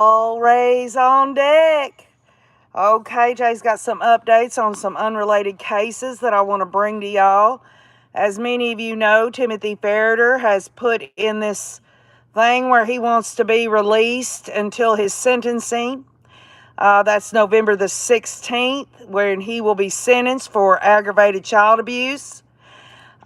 All rays on deck. Okay, Jay's got some updates on some unrelated cases that I want to bring to y'all. As many of you know, Timothy Ferriter has put in this thing where he wants to be released until his sentencing. That's November the 16th, when he will be sentenced for aggravated child abuse.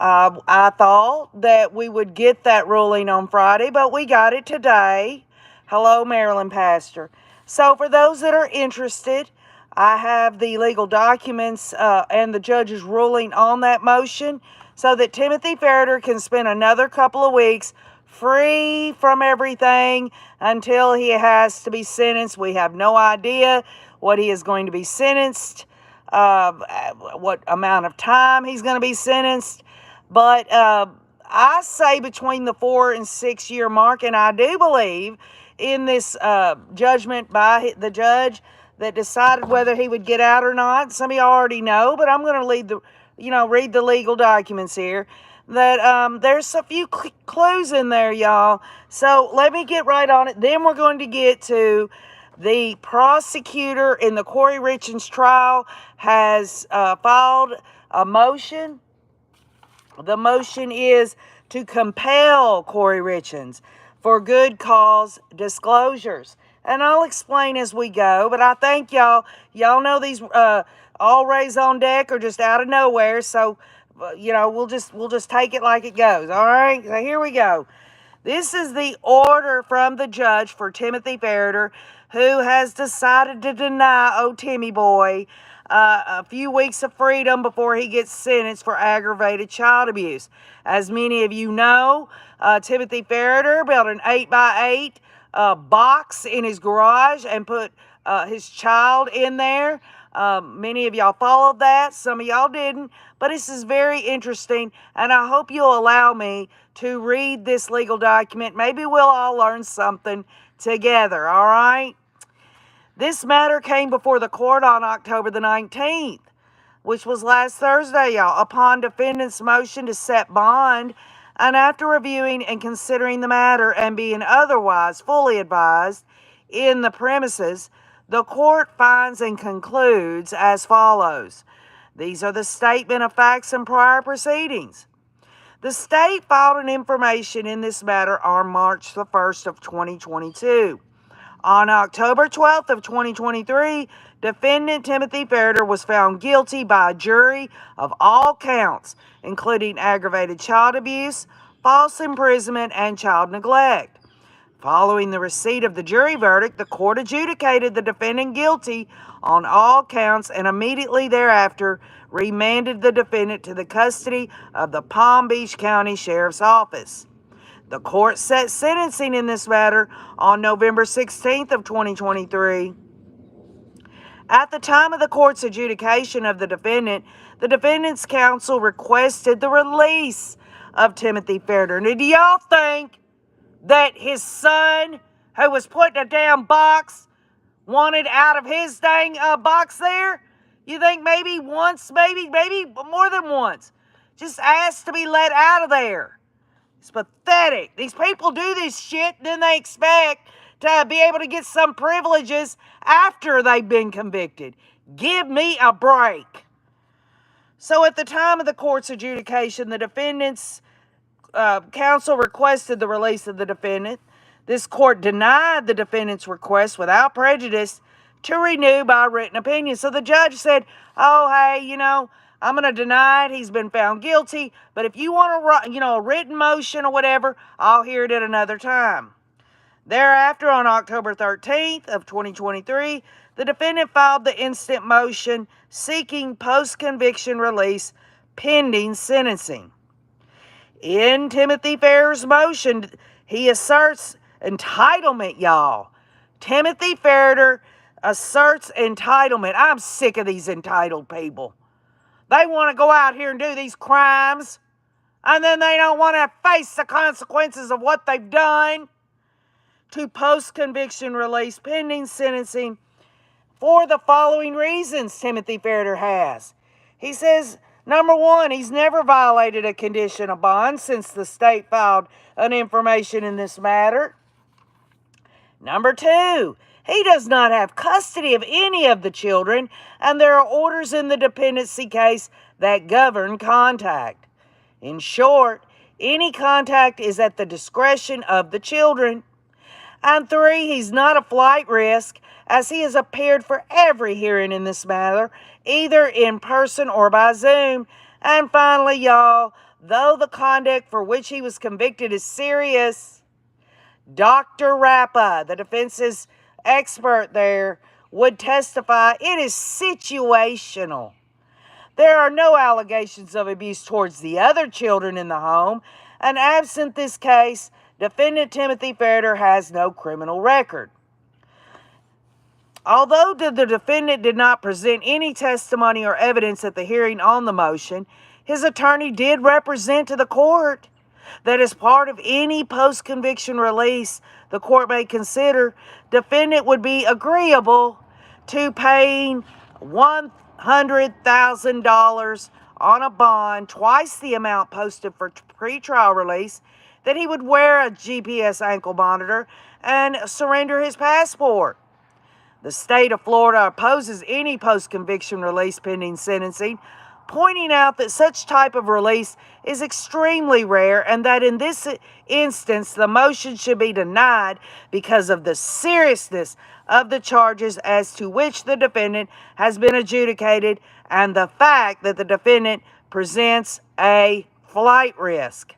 I thought that we would get that ruling on Friday, but we got it today. Hello, Maryland Pastor. So for those that are interested, I have the legal documents and the judge's ruling on that motion so that Timothy Ferriter can spend another couple of weeks free from everything until he has to be sentenced. We have no idea what he is going to be sentenced, what amount of time he's going to be sentenced. But I say between the 4 and 6 year mark, and I do believe in this judgment by the judge that decided whether he would get out or not. Some of you already know, but I'm going to read the legal documents here. That there's a few clues in there, y'all. So let me get right on it. Then we're going to get to the prosecutor in the Kouri Richins trial has filed a motion. The motion is to compel Kouri Richins for good cause disclosures. And I'll explain as we go, but I think y'all know these all rays on deck are just out of nowhere, so we'll just take it like it goes. All right, so here we go. This is the order from the judge for Timothy Ferriter, who has decided to deny old Timmy boy a few weeks of freedom before he gets sentenced for aggravated child abuse. As many of you know, Timothy Ferriter built an 8x8 box in his garage and put his child in there. Many of y'all followed that. Some of y'all didn't. But this is very interesting, and I hope you'll allow me to read this legal document. Maybe we'll all learn something together, all right? This matter came before the court on October the 19th, which was last Thursday, y'all, upon defendant's motion to set bond, and after reviewing and considering the matter and being otherwise fully advised in the premises, the court finds and concludes as follows. These are the statement of facts and prior proceedings. The state filed an information in this matter on March the 1st of 2022. On October 12th of 2023, defendant Timothy Ferriter was found guilty by a jury of all counts, including aggravated child abuse, false imprisonment, and child neglect. Following the receipt of the jury verdict, the court adjudicated the defendant guilty on all counts and immediately thereafter remanded the defendant to the custody of the Palm Beach County Sheriff's Office. The court set sentencing in this matter on November 16th of 2023. At the time of the court's adjudication of the defendant's counsel requested the release of Timothy Ferriter. Now, do y'all think that his son, who was put in a damn box, wanted out of his dang box there? You think maybe once, maybe more than once, just asked to be let out of there? It's pathetic. These people do this shit, then they expect to be able to get some privileges after they've been convicted. Give me a break. So at the time of the court's adjudication, the defendant's counsel requested the release of the defendant. This court denied the defendant's request without prejudice to renew by written opinion. So the judge said, oh, hey, I'm going to deny it. He's been found guilty. But if you want a written motion or whatever, I'll hear it at another time. Thereafter, on October 13th of 2023, the defendant filed the instant motion seeking post-conviction release pending sentencing. In Timothy Ferriter's motion, he asserts entitlement, y'all. Timothy Ferriter asserts entitlement. I'm sick of these entitled people. They want to go out here and do these crimes, and then they don't want to face the consequences of what they've done. To post-conviction release pending sentencing for the following reasons Timothy Ferriter has. He says, number one, he's never violated a condition of bond since the state filed an information in this matter. Number 2, he does not have custody of any of the children, and there are orders in the dependency case that govern contact. In short, any contact is at the discretion of the children. And 3, he's not a flight risk, as he has appeared for every hearing in this matter, either in person or by Zoom. And finally, y'all, though the conduct for which he was convicted is serious, Dr. Rappa, the defense's expert there, would testify it is situational. There are no allegations of abuse towards the other children in the home, and absent this case, defendant Timothy Ferriter has no criminal record. Although the defendant did not present any testimony or evidence at the hearing on the motion, his attorney did represent to the court that as part of any post-conviction release the court may consider, defendant would be agreeable to paying $100,000 on a bond, twice the amount posted for pretrial release, that he would wear a GPS ankle monitor and surrender his passport. The state of Florida opposes any post-conviction release pending sentencing, pointing out that such type of release is extremely rare and that in this instance the motion should be denied because of the seriousness of the charges as to which the defendant has been adjudicated and the fact that the defendant presents a flight risk.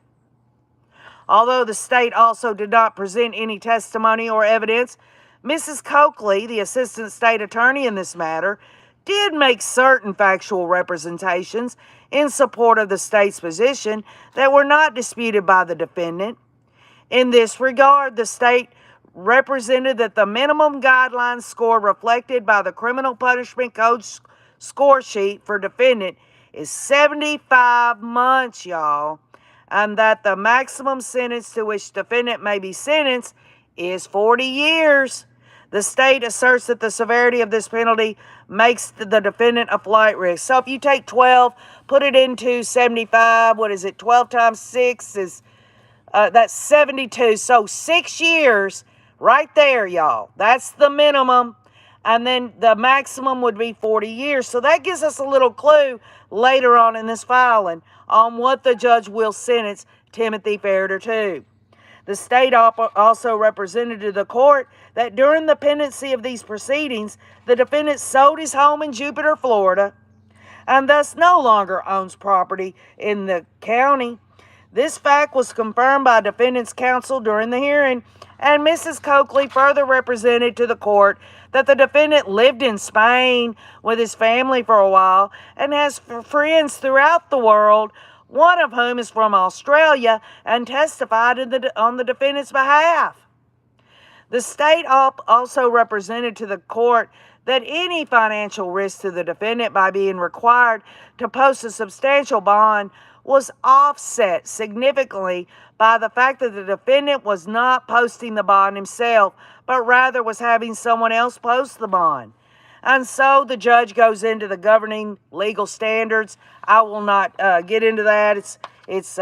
Although the state also did not present any testimony or evidence, Mrs. Coakley, the assistant state attorney in this matter, did make certain factual representations in support of the state's position that were not disputed by the defendant. In this regard, the state represented that the minimum guideline score reflected by the Criminal Punishment Code score sheet for defendant is 75 months, y'all, and that the maximum sentence to which defendant may be sentenced is 40 years. The state asserts that the severity of this penalty makes the defendant a flight risk. So if you take 12, put it into 75, 12 times 6 is, that's 72. So 6 years right there, y'all. That's the minimum. And then the maximum would be 40 years. So that gives us a little clue later on in this filing on what the judge will sentence Timothy Ferriter to. The state also represented to the court that during the pendency of these proceedings, the defendant sold his home in Jupiter, Florida, and thus no longer owns property in the county. This fact was confirmed by defendant's counsel during the hearing, and Mrs. Coakley further represented to the court that the defendant lived in Spain with his family for a while and has friends throughout the world, one of whom is from Australia, and testified on the defendant's behalf. The state also represented to the court that any financial risk to the defendant by being required to post a substantial bond was offset significantly by the fact that the defendant was not posting the bond himself, but rather was having someone else post the bond. And so the judge goes into the governing legal standards. I will not get into that. It's just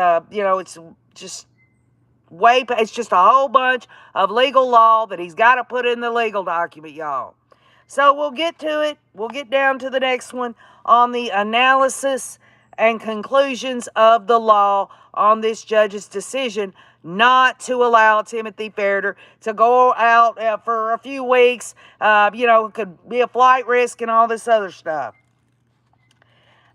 a whole bunch of legal law that he's got to put in the legal document, y'all. So we'll get to it. We'll get down to the next one on the analysis and conclusions of the law on this judge's decision not to allow Timothy Ferriter to go out for a few weeks, could be a flight risk and all this other stuff.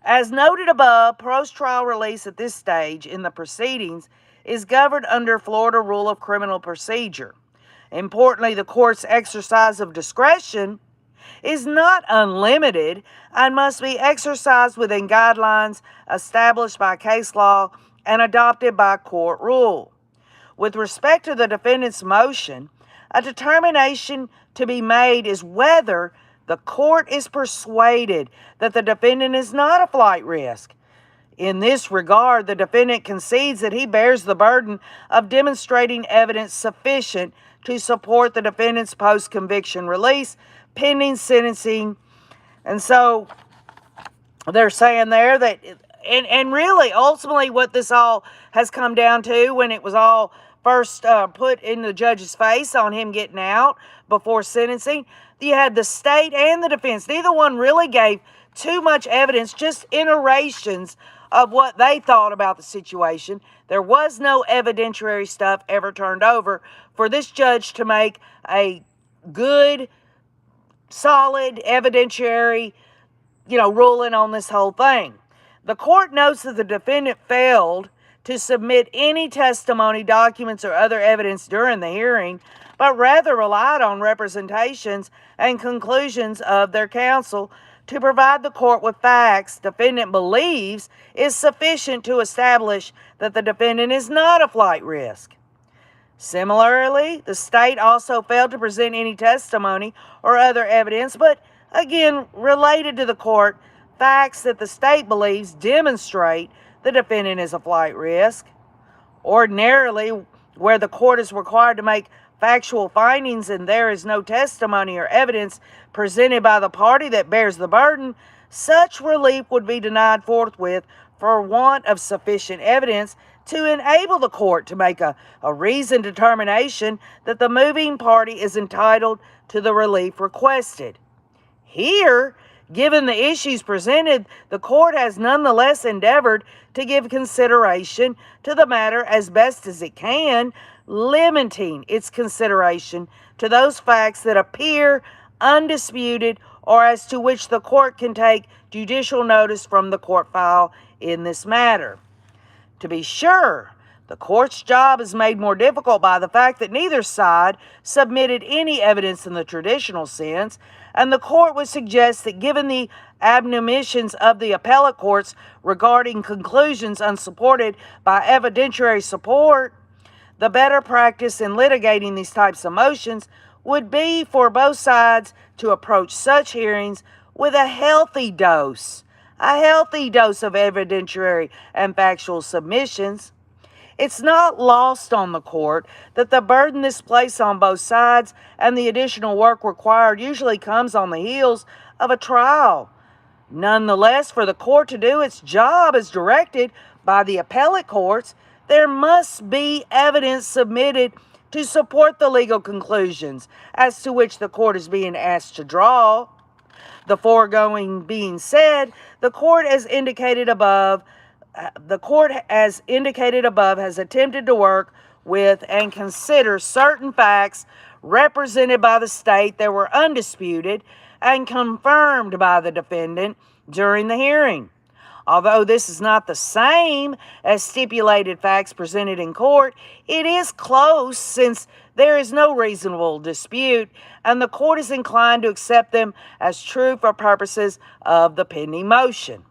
As noted above, post-trial release at this stage in the proceedings is governed under Florida Rule of Criminal Procedure. Importantly, the court's exercise of discretion is not unlimited and must be exercised within guidelines established by case law and adopted by court rule. With respect to the defendant's motion, a determination to be made is whether the court is persuaded that the defendant is not a flight risk. In this regard, the defendant concedes that he bears the burden of demonstrating evidence sufficient to support the defendant's post-conviction release pending sentencing. And so they're saying there that, and really ultimately what this all has come down to when it was all first put in the judge's face on him getting out before sentencing. You had the state and the defense. Neither one really gave too much evidence, just iterations of what they thought about the situation. There was no evidentiary stuff ever turned over for this judge to make a good, solid evidentiary, ruling on this whole thing. The court notes that the defendant failed to submit any testimony, documents, or other evidence during the hearing, but rather relied on representations and conclusions of their counsel to provide the court with facts defendant believes is sufficient to establish that the defendant is not a flight risk. Similarly, the state also failed to present any testimony or other evidence, but again, related to the court, facts that the state believes demonstrate the defendant is a flight risk. Ordinarily, where the court is required to make factual findings and there is no testimony or evidence presented by the party that bears the burden, such relief would be denied forthwith for want of sufficient evidence to enable the court to make a reasoned determination that the moving party is entitled to the relief requested. Here, given the issues presented, the court has nonetheless endeavored to give consideration to the matter as best as it can, limiting its consideration to those facts that appear undisputed or as to which the court can take judicial notice from the court file in this matter. To be sure, the court's job is made more difficult by the fact that neither side submitted any evidence in the traditional sense, and the court would suggest that given the admonitions of the appellate courts regarding conclusions unsupported by evidentiary support, the better practice in litigating these types of motions would be for both sides to approach such hearings with a healthy dose of evidentiary and factual submissions. It's not lost on the court that the burden is placed on both sides and the additional work required usually comes on the heels of a trial. Nonetheless, for the court to do its job as directed by the appellate courts, there must be evidence submitted to support the legal conclusions as to which the court is being asked to draw. The foregoing being said, the court, as indicated above, has attempted to work with and consider certain facts represented by the state that were undisputed and confirmed by the defendant during the hearing. Although this is not the same as stipulated facts presented in court, it is close since there is no reasonable dispute, and the court is inclined to accept them as true for purposes of the pending motion.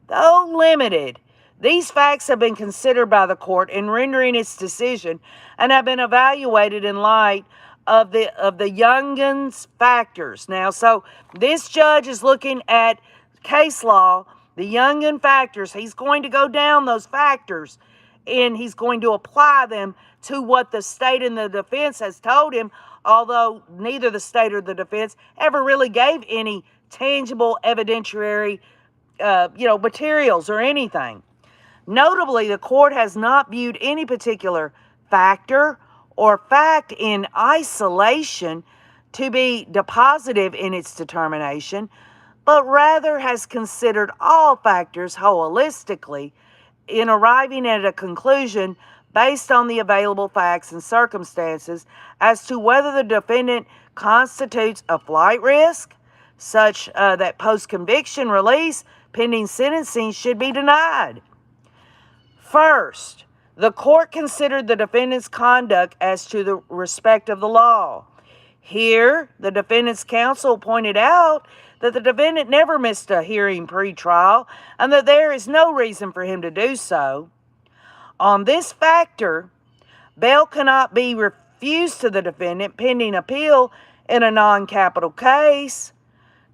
Though limited, these facts have been considered by the court in rendering its decision and have been evaluated in light of the Youngins factors. Now, so this judge is looking at case law, the Youngin factors. He's going to go down those factors and he's going to apply them to what the state and the defense has told him, although neither the state or the defense ever really gave any tangible evidentiary materials or anything. Notably, the court has not viewed any particular factor or fact in isolation to be dispositive in its determination, but rather has considered all factors holistically in arriving at a conclusion based on the available facts and circumstances as to whether the defendant constitutes a flight risk, such that post-conviction release pending sentencing should be denied. First, the court considered the defendant's conduct as to the respect of the law. Here, the defendant's counsel pointed out that the defendant never missed a hearing pre-trial and that there is no reason for him to do so. On this factor, bail cannot be refused to the defendant pending appeal in a non-capital case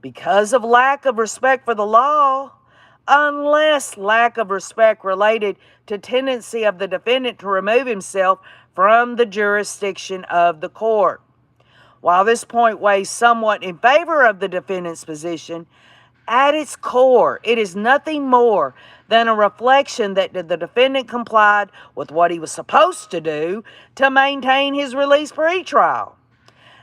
because of lack of respect for the law, unless lack of respect related to tendency of the defendant to remove himself from the jurisdiction of the court. While this point weighs somewhat in favor of the defendant's position, At its core, it is nothing more than a reflection that the defendant complied with what he was supposed to do to maintain his release pretrial.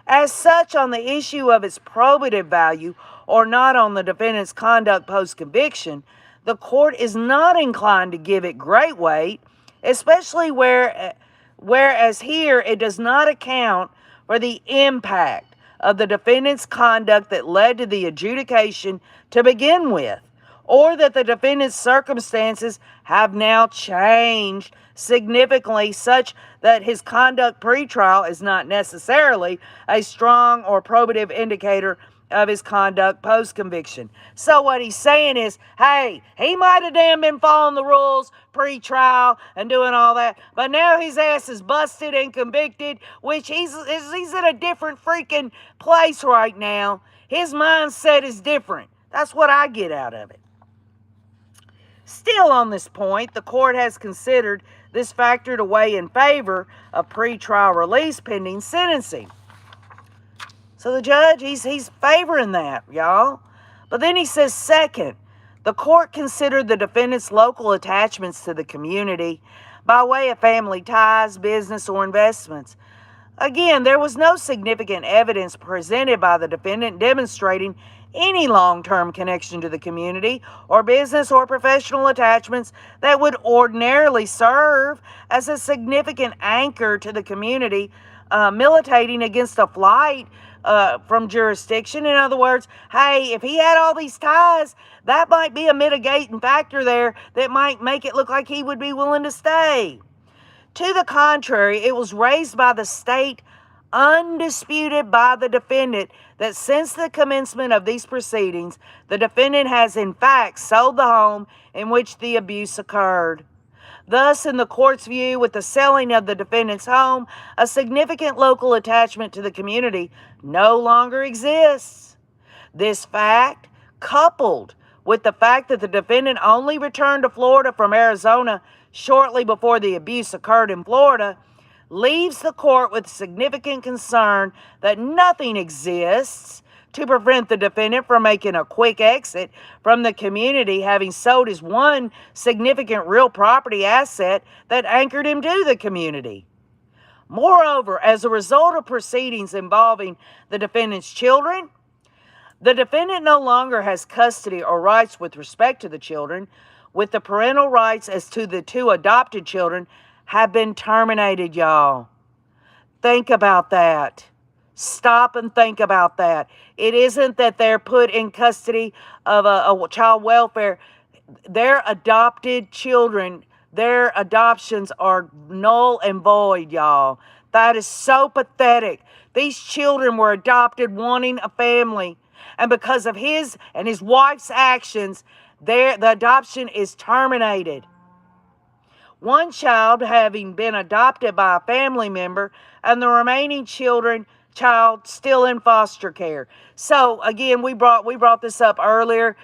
As such, on the issue of its probative value or not on the defendant's conduct post-conviction, the court is not inclined to give it great weight, especially whereas here it does not account for the impact of the defendant's conduct that led to the adjudication to begin with, or that the defendant's circumstances have now changed significantly such that his conduct pretrial is not necessarily a strong or probative indicator of his conduct post-conviction. So what he's saying is, hey, he might have damn been following the rules pre-trial and doing all that, but now his ass is busted and convicted, which he's in a different freaking place right now. His mindset is different. That's what I get out of it. Still on this point, the court has considered this factor to weigh in favor of pre-trial release pending sentencing. So the judge, he's favoring that, y'all. But then he says, second, the court considered the defendant's local attachments to the community by way of family ties, business, or investments. Again, there was no significant evidence presented by the defendant demonstrating any long-term connection to the community or business or professional attachments that would ordinarily serve as a significant anchor to the community, militating against a flight from jurisdiction. In other words, hey, if he had all these ties, that might be a mitigating factor there that might make it look like he would be willing to stay. To the contrary, it was raised by the state, undisputed by the defendant, that since the commencement of these proceedings, the defendant has in fact sold the home in which the abuse occurred. Thus, in the court's view, with the selling of the defendant's home, a significant local attachment to the community no longer exists. This fact, coupled with the fact that the defendant only returned to Florida from Arizona shortly before the abuse occurred in Florida, leaves the court with significant concern that nothing exists to prevent the defendant from making a quick exit from the community, having sold his one significant real property asset that anchored him to the community. Moreover, as a result of proceedings involving the defendant's children, the defendant no longer has custody or rights with respect to the children, with the parental rights as to the two adopted children have been terminated, y'all. Think about that. Stop and think about that. It isn't that they're put in custody of a child welfare. Their adopted children, their adoptions are null and void, y'all. That is so pathetic. These children were adopted wanting a family. And because of his and his wife's actions, the adoption is terminated. One child having been adopted by a family member and the remaining child still in foster care. So again, we brought this up earlier.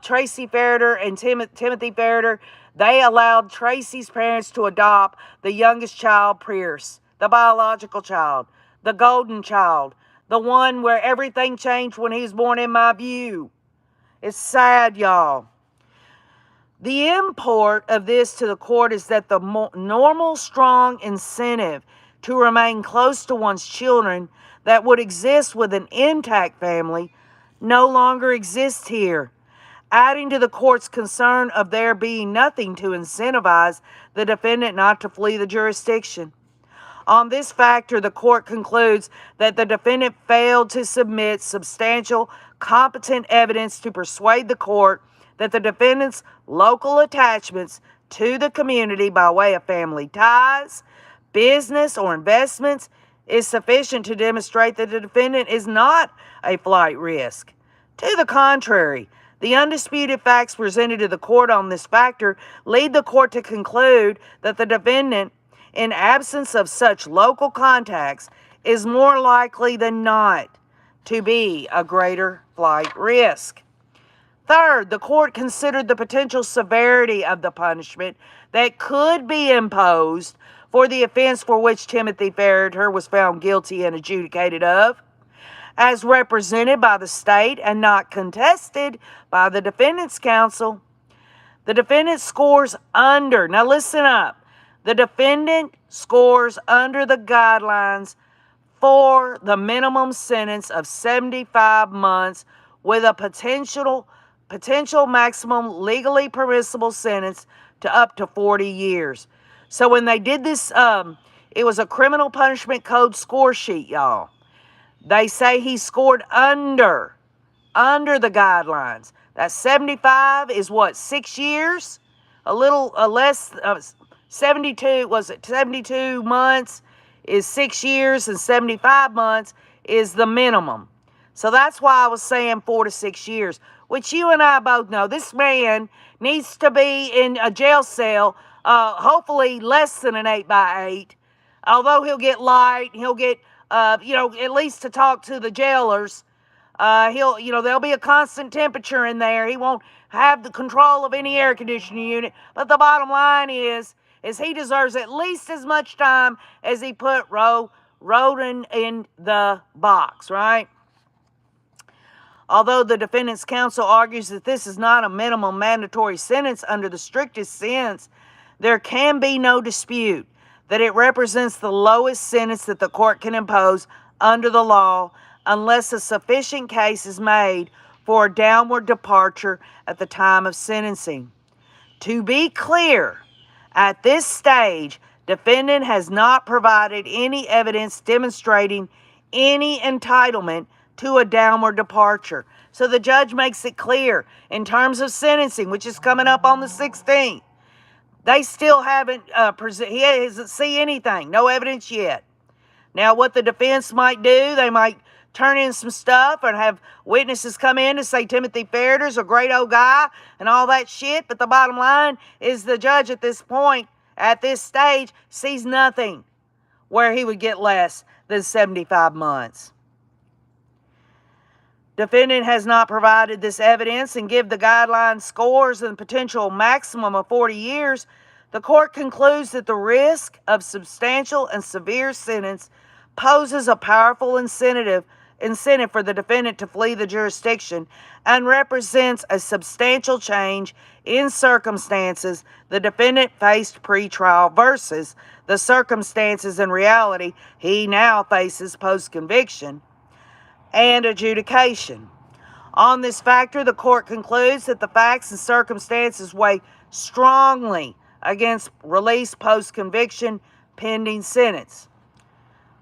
Tracy Ferriter and Timothy Ferriter, they allowed Tracy's parents to adopt the youngest child, Pierce, the biological child, the golden child, the one where everything changed when he was born, in my view. It's sad, y'all. The import of this to the court is that the normal, strong incentive to remain close to one's children that would exist with an intact family no longer exists here, adding to the court's concern of there being nothing to incentivize the defendant not to flee the jurisdiction. On this factor, the court concludes that the defendant failed to submit substantial, competent evidence to persuade the court that the defendant's local attachments to the community by way of family ties, business, or investments is sufficient to demonstrate that the defendant is not a flight risk. To the contrary, the undisputed facts presented to the court on this factor lead the court to conclude that the defendant, in absence of such local contacts, is more likely than not to be a greater flight risk. Third, the court considered the potential severity of the punishment that could be imposed for the offense for which Timothy Ferriter was found guilty and adjudicated of. as represented by the state and not contested by the defendant's counsel. The defendant scores under. Now listen up. The defendant scores under the guidelines for the minimum sentence of 75 months with a potential maximum legally permissible sentence to up to 40 years. So when they did this, it was a criminal punishment code score sheet, y'all. They say he scored under the guidelines. That 75 is what, 6 years? A little less, 72, was it 72 months is 6 years, and 75 months is the minimum. So that's why I was saying 4 to 6 years, which you and I both know. This man needs to be in a jail cell, hopefully less than an 8x8. Although he'll get light, he'll get, at least to talk to the jailers. There'll be a constant temperature in there. He won't have the control of any air conditioning unit. But the bottom line is he deserves at least as much time as he put Roden in the box, right? Although the defendant's counsel argues that this is not a minimum mandatory sentence under the strictest sense, there can be no dispute that it represents the lowest sentence that the court can impose under the law unless a sufficient case is made for a downward departure at the time of sentencing. To be clear, at this stage, defendant has not provided any evidence demonstrating any entitlement to a downward departure. So the judge makes it clear in terms of sentencing, which is coming up on the 16th. They still haven't, he hasn't seen anything, no evidence yet. Now, what the defense might do, they might turn in some stuff and have witnesses come in to say Timothy Ferriter's a great old guy and all that shit. But the bottom line is the judge at this point, at this stage, sees nothing where he would get less than 75 months. Defendant has not provided this evidence and give the guideline scores and potential maximum of 40 years. The court concludes that the risk of substantial and severe sentence poses a powerful incentive for the defendant to flee the jurisdiction and represents a substantial change in circumstances the defendant faced pre-trial versus the circumstances in reality he now faces post-conviction and adjudication. On this factor, the court concludes that the facts and circumstances weigh strongly against release post-conviction pending sentence.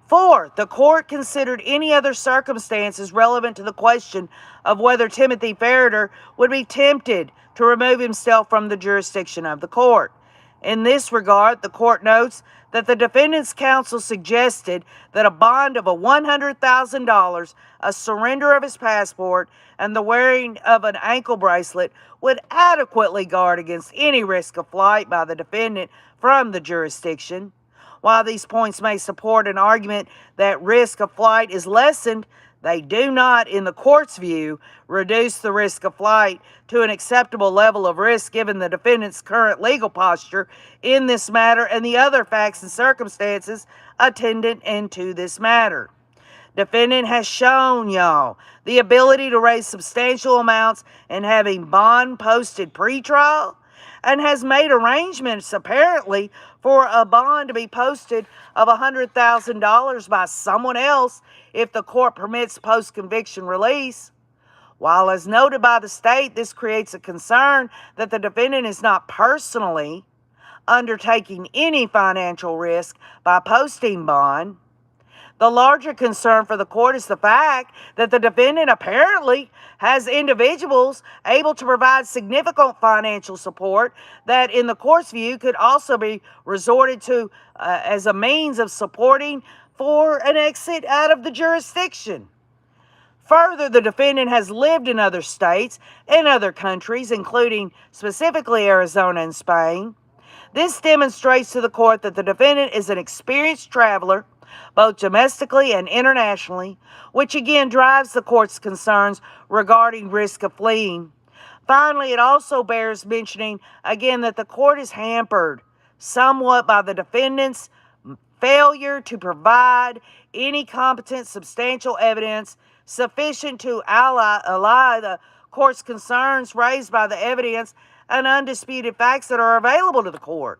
4, the court considered any other circumstances relevant to the question of whether Timothy Ferriter would be tempted to remove himself from the jurisdiction of the court. In this regard, the court notes that the defendant's counsel suggested that a bond of $100,000, a surrender of his passport, and the wearing of an ankle bracelet would adequately guard against any risk of flight by the defendant from the jurisdiction. While these points may support an argument that risk of flight is lessened, they do not, in the court's view, reduce the risk of flight to an acceptable level of risk given the defendant's current legal posture in this matter and the other facts and circumstances attendant into this matter. Defendant has shown y'all the ability to raise substantial amounts in having bond posted pre-trial and has made arrangements apparently for a bond to be posted of $100,000 by someone else if the court permits post-conviction release. While as noted by the state, this creates a concern that the defendant is not personally undertaking any financial risk by posting bond. The larger concern for the court is the fact that the defendant apparently has individuals able to provide significant financial support that, in the court's view, could also be resorted to as a means of supporting for an exit out of the jurisdiction. Further, the defendant has lived in other states and other countries, including specifically Arizona and Spain. This demonstrates to the court that the defendant is an experienced traveler, both domestically and internationally, which again drives the court's concerns regarding risk of fleeing. Finally, it also bears mentioning again that the court is hampered somewhat by the defendant's failure to provide any competent, substantial evidence sufficient to allay the court's concerns raised by the evidence and undisputed facts that are available to the court.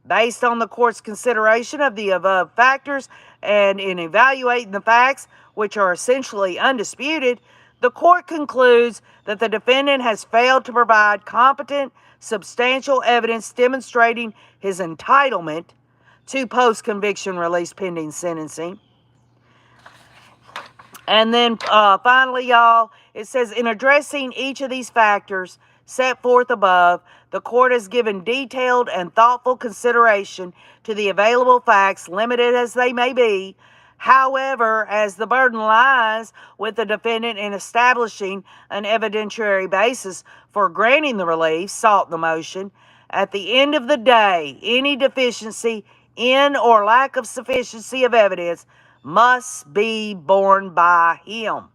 Based on the court's consideration of the above factors and in evaluating the facts, which are essentially undisputed, the court concludes that the defendant has failed to provide competent, substantial evidence demonstrating his entitlement to post-conviction release pending sentencing. And then finally, y'all, it says, in addressing each of these factors set forth above, the court has given detailed and thoughtful consideration to the available facts, limited as they may be. However, as the burden lies with the defendant in establishing an evidentiary basis for granting the relief sought in the motion, at the end of the day, any deficiency in or lack of sufficiency of evidence must be borne by him.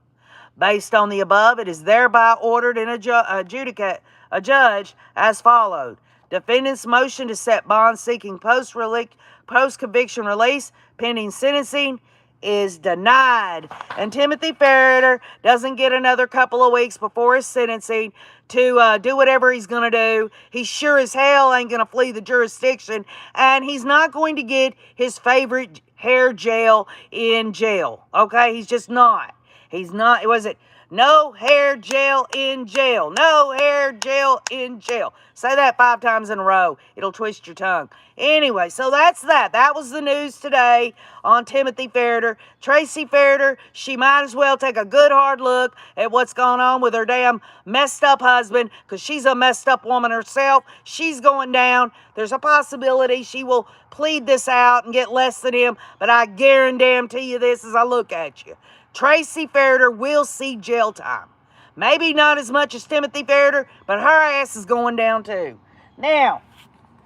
Based on the above, it is thereby ordered and adjudged as followed. Defendant's motion to set bond seeking post-conviction release pending sentencing is denied. And Timothy Ferriter doesn't get another couple of weeks before his sentencing to do whatever he's going to do. He sure as hell ain't going to flee the jurisdiction, and he's not going to get his favorite hair gel in jail. Okay? He's just not. He's not. Was it no hair gel in jail? No hair gel in jail. Say that 5 times in a row. It'll twist your tongue. Anyway, so that's that. That was the news today on Timothy Ferriter. Tracy Ferriter, she might as well take a good hard look at what's going on with her damn messed up husband, because she's a messed up woman herself. She's going down. There's a possibility she will plead this out and get less than him, but I guarantee you this as I look at you. Tracy Ferriter will see jail time. Maybe not as much as Timothy Ferriter, but her ass is going down too. Now,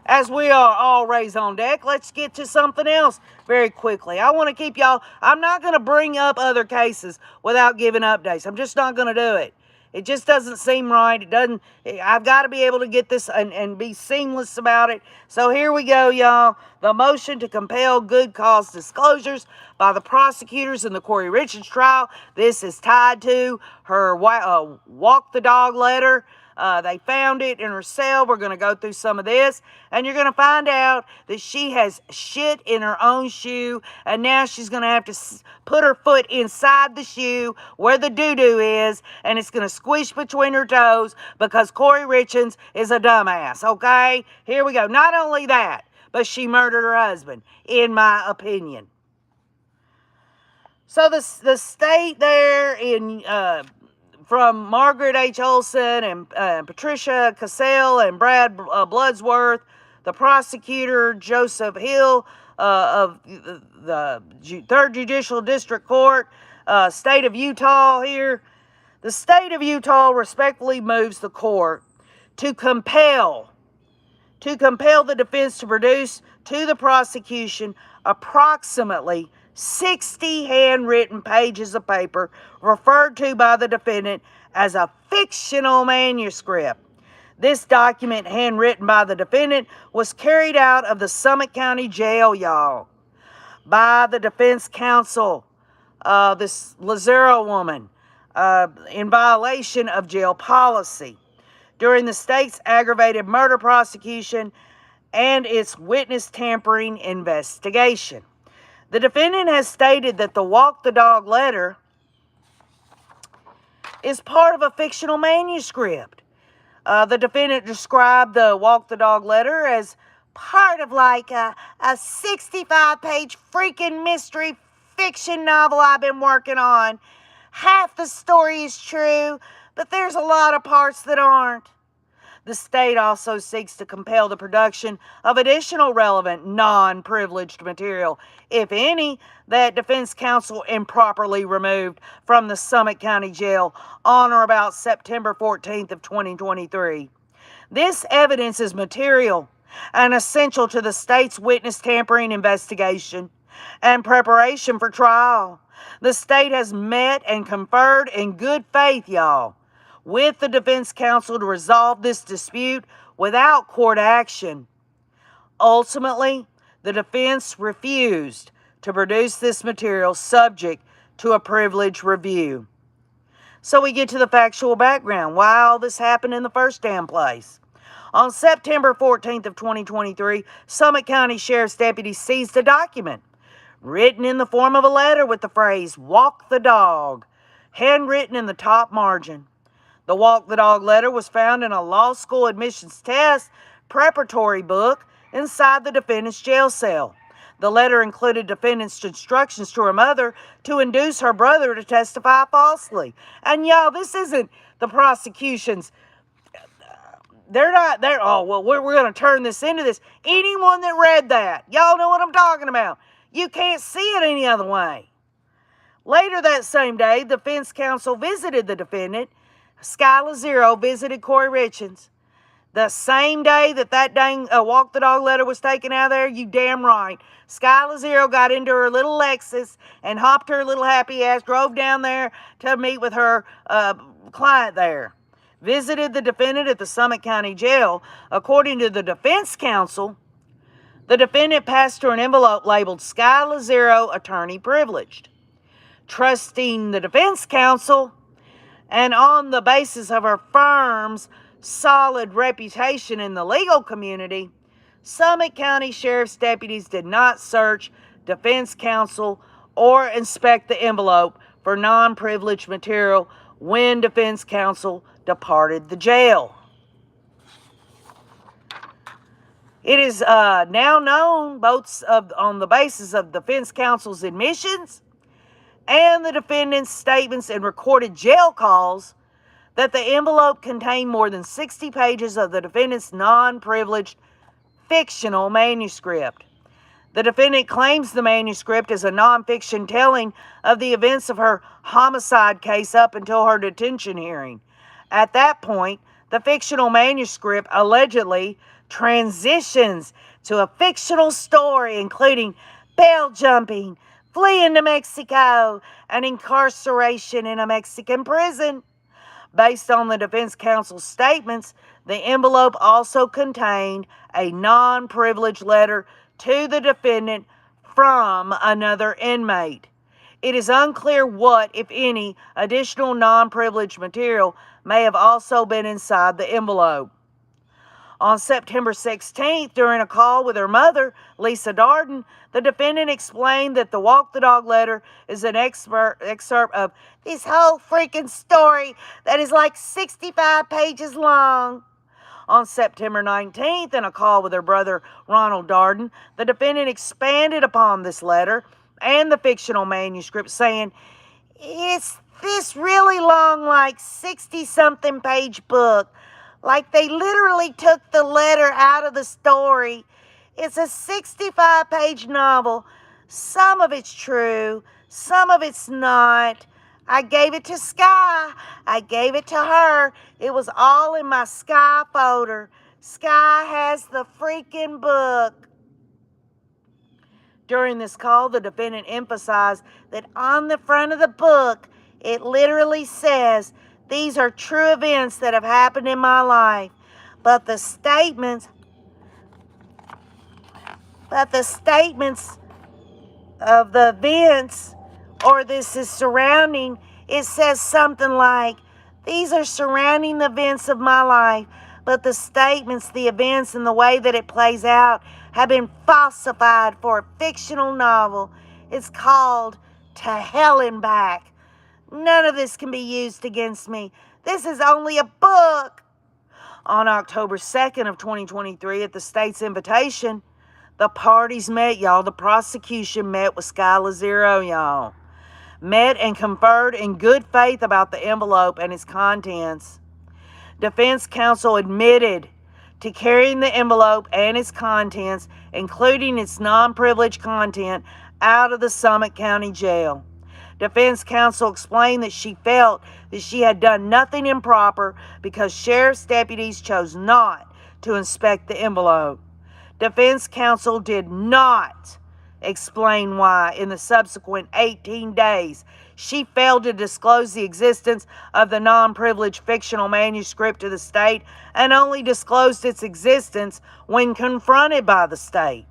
as we are all raised on deck, let's get to something else very quickly. I want to keep y'all, I'm not going to bring up other cases without giving updates. I'm just not going to do it. It just doesn't seem right. I've got to be able to get this and be seamless about it. So here we go, y'all. The motion to compel good cause disclosures by the prosecutors in the Kouri Richins trial. This is tied to her walk the dog letter. They found it in her cell. We're going to go through some of this, and you're going to find out that she has shit in her own shoe, and now she's going to have to put her foot inside the shoe where the doo-doo is, and it's going to squish between her toes because Kouri Richins is a dumbass, okay? Here we go. Not only that, but she murdered her husband, in my opinion. So the state there in... from Margaret H. Olson and Patricia Cassell and Brad Bloodsworth, the prosecutor Joseph Hill of the 3rd Judicial District Court, state of Utah here. The state of Utah respectfully moves the court to compel the defense to produce to the prosecution approximately 60 handwritten pages of paper referred to by the defendant as a fictional manuscript. This document, handwritten by the defendant, was carried out of the Summit County Jail, y'all, by the defense counsel, this Lazaro woman, in violation of jail policy during the state's aggravated murder prosecution and its witness tampering investigation. The defendant has stated that the walk the dog letter is part of a fictional manuscript. The defendant described the walk the dog letter as part of like a 65-page freaking mystery fiction novel I've been working on. Half the story is true, but there's a lot of parts that aren't. The state also seeks to compel the production of additional relevant, non-privileged material, if any, that defense counsel improperly removed from the Summit County Jail on or about September 14th of 2023. This evidence is material and essential to the state's witness tampering investigation and preparation for trial. The state has met and conferred in good faith, y'all, with the defense counsel to resolve this dispute without court action. Ultimately, the defense refused to produce this material subject to a privilege review. So we get to the factual background, why all this happened in the first damn place. On September 14th of 2023, Summit County Sheriff's deputies seized a document written in the form of a letter with the phrase, "Walk the dog," handwritten in the top margin. The Walk the Dog letter was found in a law school admissions test preparatory book inside the defendant's jail cell. The letter included defendant's instructions to her mother to induce her brother to testify falsely. And y'all, this isn't the prosecution's, we're going to turn this into this. Anyone that read that, y'all know what I'm talking about. You can't see it any other way. Later that same day, the defense counsel visited the defendant. Skylar Zero visited Kouri Richins. The same day that dang Walk the Dog letter was taken out of there, you damn right. Skylar Zero got into her little Lexus and hopped her little happy ass, drove down there to meet with her client there. Visited the defendant at the Summit County Jail. According to the defense counsel, the defendant passed her an envelope labeled Skylar Zero Attorney Privileged. Trusting the defense counsel, and on the basis of her firm's solid reputation in the legal community, Summit County Sheriff's deputies did not search defense counsel or inspect the envelope for non-privileged material when defense counsel departed the jail. It is now known, both on the basis of defense counsel's admissions and the defendant's statements and recorded jail calls, that the envelope contained more than 60 pages of the defendant's non-privileged fictional manuscript. The defendant claims the manuscript is a non-fiction telling of the events of her homicide case up until her detention hearing. At that point, the fictional manuscript allegedly transitions to a fictional story including bail jumping, fleeing to Mexico, and incarceration in a Mexican prison. Based on the defense counsel's statements, the envelope also contained a non-privileged letter to the defendant from another inmate. It is unclear what, if any, additional non-privileged material may have also been inside the envelope. On September 16th, during a call with her mother, Lisa Darden, the defendant explained that the Walk the Dog letter is an excerpt of this whole freaking story that is like 65 pages long. On September 19th, in a call with her brother, Ronald Darden, the defendant expanded upon this letter and the fictional manuscript, saying, "It's this really long, like 60-something page book. Like they literally took the letter out of the story. It's a 65-page novel. Some of it's true, some of it's not. I gave it to Sky. I gave it to her. It was all in my Sky folder. Sky has the freaking book." During this call, the defendant emphasized that on the front of the book, it literally says, "These are true events that have happened in my life." But the statements of the events, or this is surrounding, it says something like, "These are surrounding the events of my life, but the statements, the events, and the way that it plays out have been falsified for a fictional novel. It's called To Hell and Back. None of this can be used against me. This is only a book." On October 2nd of 2023, at the state's invitation, the parties met, y'all. The prosecution met with Skylar Zero, y'all. Met and conferred in good faith about the envelope and its contents. Defense counsel admitted to carrying the envelope and its contents, including its non-privileged content, out of the Summit County Jail. Defense counsel explained that she felt that she had done nothing improper because sheriff's deputies chose not to inspect the envelope. Defense counsel did not explain why, in the subsequent 18 days, she failed to disclose the existence of the non-privileged fictional manuscript to the state and only disclosed its existence when confronted by the state.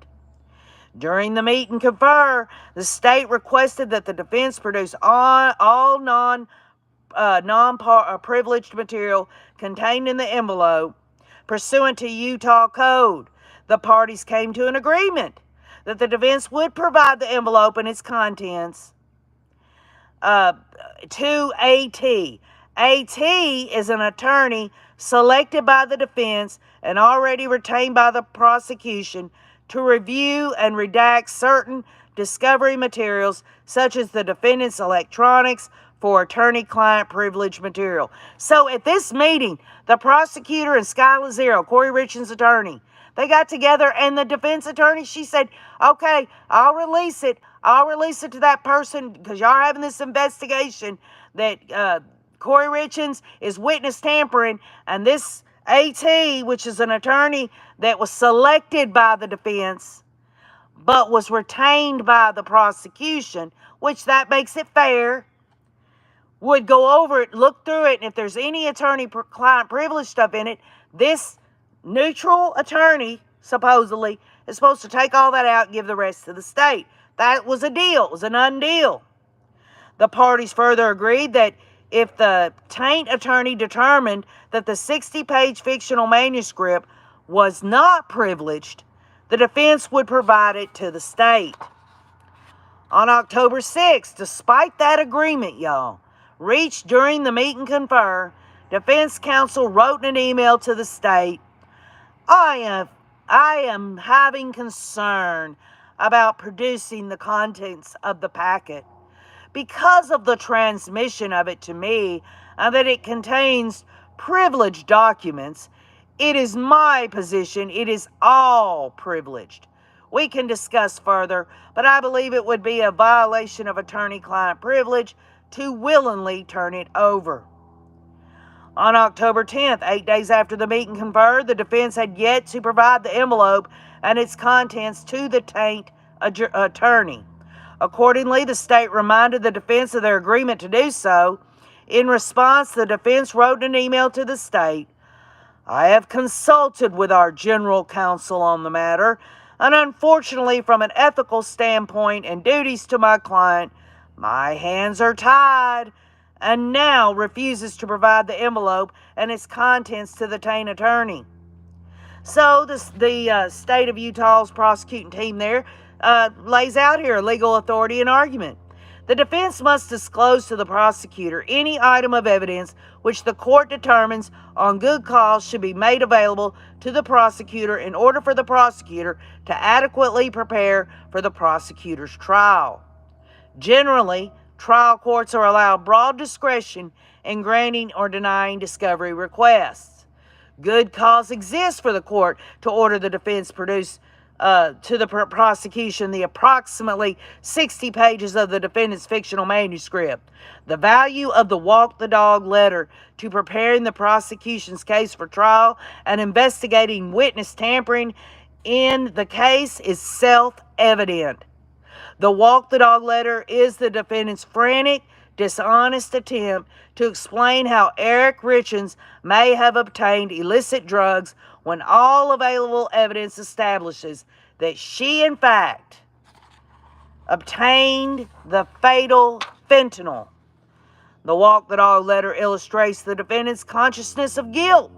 During the meet and confer, the state requested that the defense produce all non-privileged material contained in the envelope pursuant to Utah code. The parties came to an agreement that the defense would provide the envelope and its contents to AT. AT is an attorney selected by the defense and already retained by the prosecution to review and redact certain discovery materials, such as the defendant's electronics, for attorney-client privilege material. So at this meeting, the prosecutor and Sky Lazaro, Kouri Richins' attorney, they got together, and the defense attorney, she said, okay, I'll release it. I'll release it to that person because y'all are having this investigation that Kouri Richins is witness tampering, and this AT, which is an attorney that was selected by the defense but was retained by the prosecution, which that makes it fair, would go over it, look through it, and if there's any attorney-client privilege stuff in it, this neutral attorney, supposedly, is supposed to take all that out and give the rest to the state. That was a deal. It was an undeal. The parties further agreed that if the taint attorney determined that the 60-page fictional manuscript was not privileged, the defense would provide it to the state. On October 6th, despite that agreement, y'all, reached during the meet and confer, defense counsel wrote in an email to the state, I am having concern about producing the contents of the packet because of the transmission of it to me and that it contains privileged documents. It is my position it is all privileged. We can discuss further, but I believe it would be a violation of attorney-client privilege to willingly turn it over. On October 10th, 8 days after the meet and confer, the defense had yet to provide the envelope and its contents to the taint attorney. Accordingly, the state reminded the defense of their agreement to do so. In response, the defense wrote an email to the state, I have consulted with our general counsel on the matter, and unfortunately, from an ethical standpoint and duties to my client, my hands are tied, and now refuses to provide the envelope and its contents to the taint attorney. So the state of Utah's prosecuting team there lays out here a legal authority and argument. The defense must disclose to the prosecutor any item of evidence which the court determines on good cause should be made available to the prosecutor in order for the prosecutor to adequately prepare for the prosecutor's trial. Generally, trial courts are allowed broad discretion in granting or denying discovery requests. Good cause exists for the court to order the defense produce to the prosecution the approximately 60 pages of the defendant's fictional manuscript. The value of the walk the dog letter to preparing the prosecution's case for trial and investigating witness tampering in the case is self-evident. The walk the dog letter is the defendant's frantic, dishonest attempt to explain how Eric Richins may have obtained illicit drugs when all available evidence establishes that she, in fact, obtained the fatal fentanyl. The walk the dog letter illustrates the defendant's consciousness of guilt.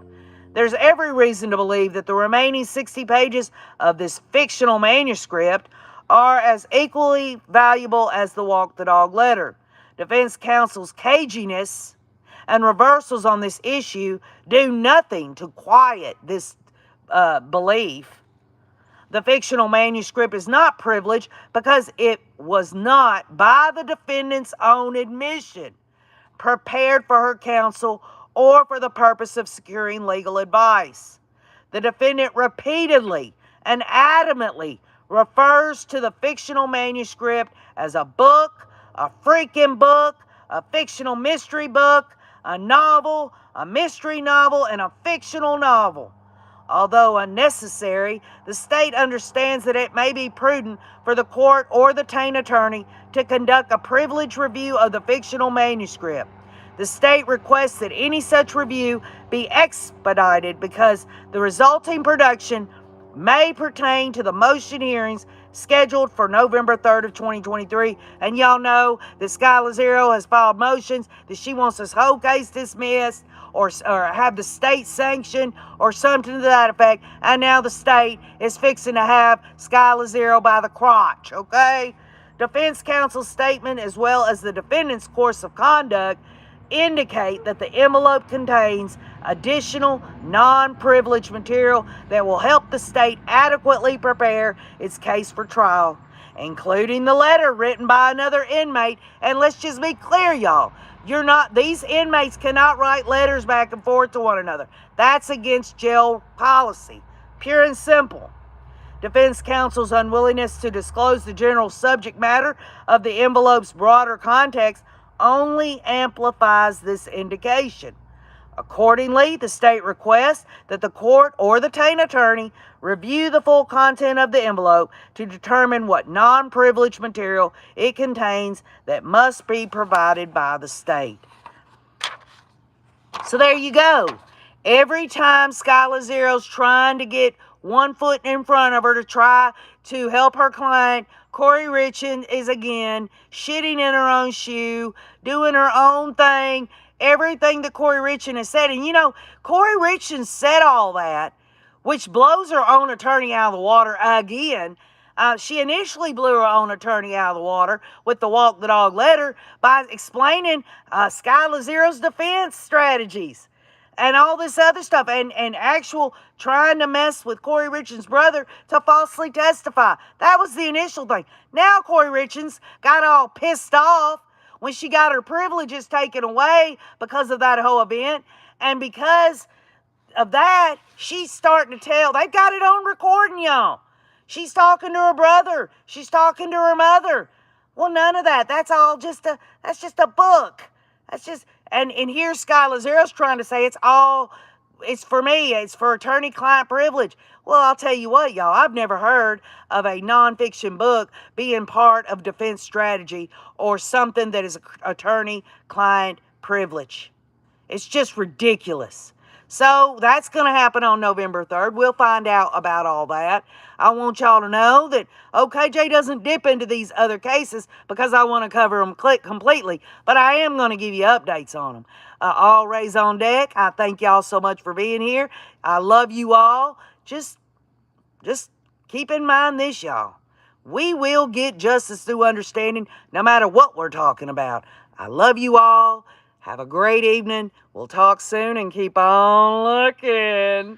There's every reason to believe that the remaining 60 pages of this fictional manuscript are as equally valuable as the walk the dog letter. Defense counsel's caginess and reversals on this issue do nothing to quiet this belief. The fictional manuscript is not privileged because it was not, by the defendant's own admission, prepared for her counsel or for the purpose of securing legal advice. The defendant repeatedly and adamantly refers to the fictional manuscript as a book, a freaking book, a fictional mystery book, a novel, a mystery novel, and a fictional novel. Although unnecessary, the state understands that it may be prudent for the court or the taint attorney to conduct a privileged review of the fictional manuscript. The state requests that any such review be expedited because the resulting production may pertain to the motion hearings scheduled for November 3rd of 2023. And y'all know that Sky Lazaro has filed motions that she wants this whole case dismissed or have the state sanctioned or something to that effect. And now the state is fixing to have Sky Lazaro by the crotch, okay? Defense counsel's statement as well as the defendant's course of conduct indicate that the envelope contains additional non-privileged material that will help the state adequately prepare its case for trial, including the letter written by another inmate. And let's just be clear, y'all. These inmates cannot write letters back and forth to one another. That's against jail policy. Pure and simple. Defense counsel's unwillingness to disclose the general subject matter of the envelope's broader context only amplifies this indication. Accordingly, the state requests that the court or the detained attorney review the full content of the envelope to determine what non-privileged material it contains that must be provided by the state. So there you go. Every time Sky Lazaro's trying to get one foot in front of her to try to help her client, Kouri Richins is again shitting in her own shoe, doing her own thing, everything that Kouri Richins has said. And you know, Kouri Richins said all that, which blows her own attorney out of the water again. She initially blew her own attorney out of the water with the walk the dog letter by explaining Sky Lazaro's defense strategies and all this other stuff, and actual trying to mess with Kouri Richins' brother to falsely testify. That was the initial thing. Now Kouri Richins got all pissed off when she got her privileges taken away because of that whole event, and because of that, she's starting to tell. They've got it on recording, y'all. She's talking to her brother. She's talking to her mother. Well, none of that. That's just a book. That's just, and here Sky Lazaro's trying to say it's for me. It's for attorney-client privilege. Well, I'll tell you what, y'all. I've never heard of a nonfiction book being part of defense strategy or something that is attorney-client privilege. It's just ridiculous. So that's going to happen on November 3rd. We'll find out about all that. I want y'all to know that OKJ doesn't dip into these other cases because I want to cover them completely. But I am going to give you updates on them. All rays on deck. I thank y'all so much for being here. I love you all. Just keep in mind this, y'all. We will get justice through understanding no matter what we're talking about. I love you all. Have a great evening. We'll talk soon and keep on looking.